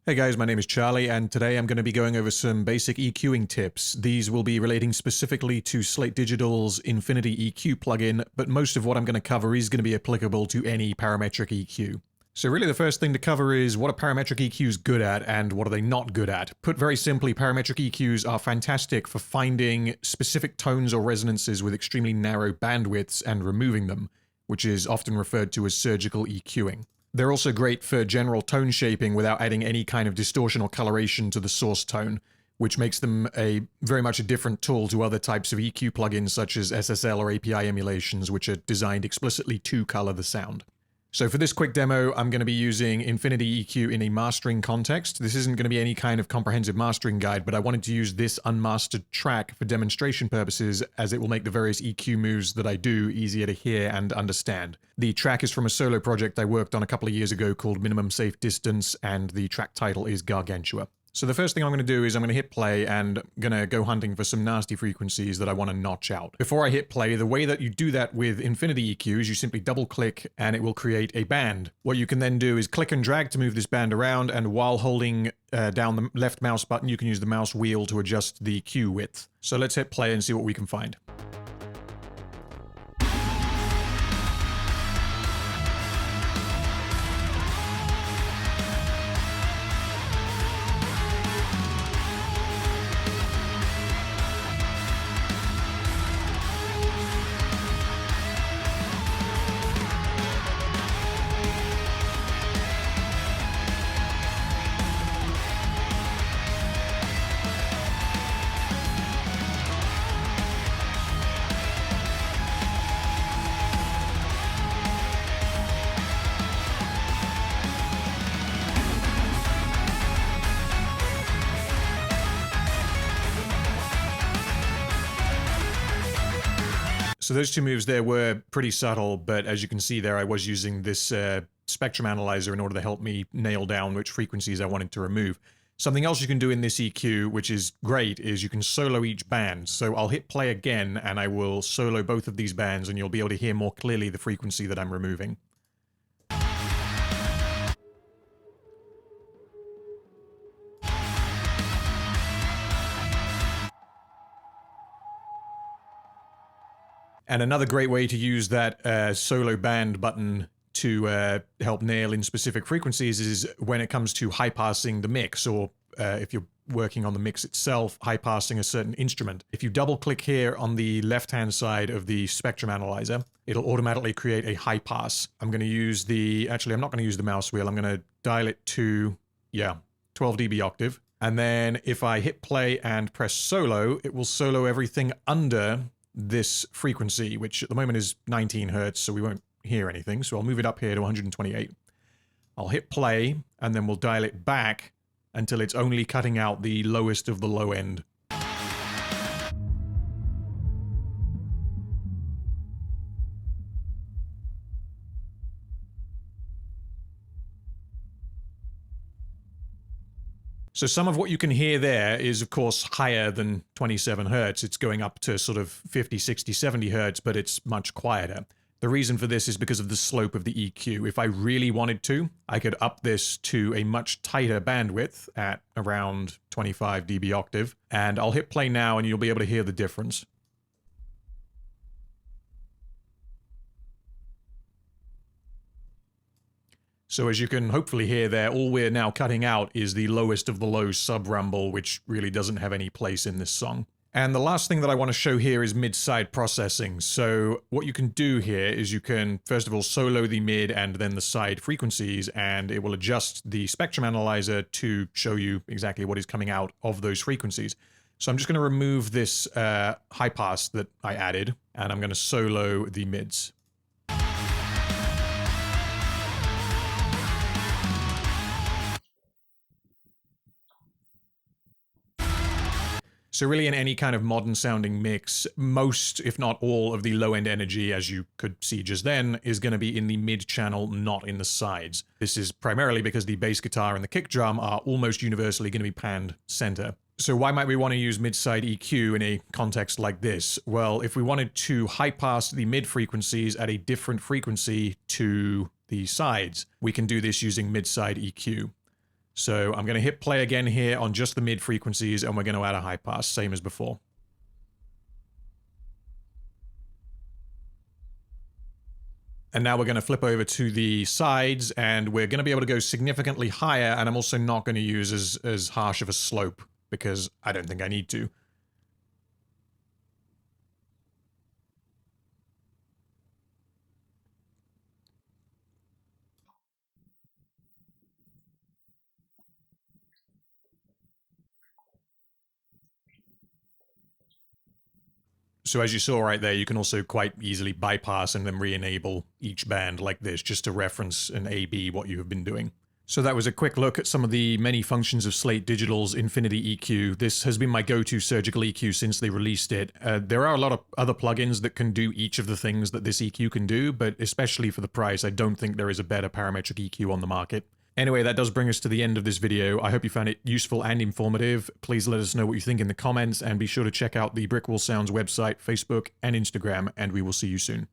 Hey guys, my name is Charlie, and today I'm going to be going over some basic EQing tips. These will be relating specifically to Slate Digital's Infinity EQ plugin, but most of what I'm going to cover is going to be applicable to any parametric EQ. So really the first thing to cover is what are parametric EQs good at and what are they not good at. Put very simply, parametric EQs are fantastic for finding specific tones or resonances with extremely narrow bandwidths and removing them, which is often referred to as surgical EQing. They're also great for general tone shaping without adding any kind of distortion or coloration to the source tone, which makes them very much a different tool to other types of EQ plugins such as SSL or API emulations, which are designed explicitly to color the sound. So for this quick demo, I'm going to be using Infinity EQ in a mastering context. This isn't going to be any kind of comprehensive mastering guide, but I wanted to use this unmastered track for demonstration purposes, as it will make the various EQ moves that I do easier to hear and understand. The track is from a solo project I worked on a couple of years ago called Minimum Safe Distance, and the track title is Gargantua. So the first thing I'm going to do is I'm going to hit play and I'm going to go hunting for some nasty frequencies that I want to notch out. Before I hit play, the way that you do that with Infinity EQ is you simply double click and it will create a band. What you can then do is click and drag to move this band around, and while holding down the left mouse button, you can use the mouse wheel to adjust the cue width. So let's hit play and see what we can find. So those two moves there were pretty subtle, but as you can see there, I was using this spectrum analyzer in order to help me nail down which frequencies I wanted to remove. Something else you can do in this EQ, which is great, is you can solo each band. So I'll hit play again, and I will solo both of these bands, and you'll be able to hear more clearly the frequency that I'm removing. And another great way to use that solo band button to help nail in specific frequencies is when it comes to high passing the mix, or if you're working on the mix itself, high passing a certain instrument. If you double click here on the left hand side of the spectrum analyzer, it'll automatically create a high pass. I'm going to use I'm not going to use the mouse wheel. I'm going to dial it to 12 dB octave. And then if I hit play and press solo, it will solo everything under this frequency, which at the moment is 19 hertz, so we won't hear anything. So I'll move it up here to 128. I'll hit play, and then we'll dial it back until it's only cutting out the lowest of the low end. So some of what you can hear there is, of course, higher than 27 hertz. It's going up to sort of 50, 60, 70 hertz, but it's much quieter. The reason for this is because of the slope of the EQ. If I really wanted to, I could up this to a much tighter bandwidth at around 25 dB octave, and I'll hit play now and you'll be able to hear the difference. So as you can hopefully hear there, all we're now cutting out is the lowest of the low sub-rumble, which really doesn't have any place in this song. And the last thing that I want to show here is mid-side processing. So what you can do here is you can, first of all, solo the mid and then the side frequencies, and it will adjust the spectrum analyzer to show you exactly what is coming out of those frequencies. So I'm just going to remove this high pass that I added, and I'm going to solo the mids. So really in any kind of modern sounding mix, most, if not all, of the low end energy, as you could see just then, is going to be in the mid channel, not in the sides. This is primarily because the bass guitar and the kick drum are almost universally going to be panned center. So why might we want to use mid-side EQ in a context like this? Well, if we wanted to high pass the mid frequencies at a different frequency to the sides, we can do this using mid-side EQ. So I'm going to hit play again here on just the mid frequencies, and we're going to add a high pass, same as before. And now we're going to flip over to the sides, and we're going to be able to go significantly higher, and I'm also not going to use as harsh of a slope, because I don't think I need to. So as you saw right there, you can also quite easily bypass and then re-enable each band like this, just to reference and A/B what you have been doing. So that was a quick look at some of the many functions of Slate Digital's Infinity EQ. This has been my go-to surgical EQ since they released it. There are a lot of other plugins that can do each of the things that this EQ can do, but especially for the price, I don't think there is a better parametric EQ on the market. Anyway, that does bring us to the end of this video. I hope you found it useful and informative. Please let us know what you think in the comments, and be sure to check out the Brickwall Sounds website, Facebook, and Instagram, and we will see you soon.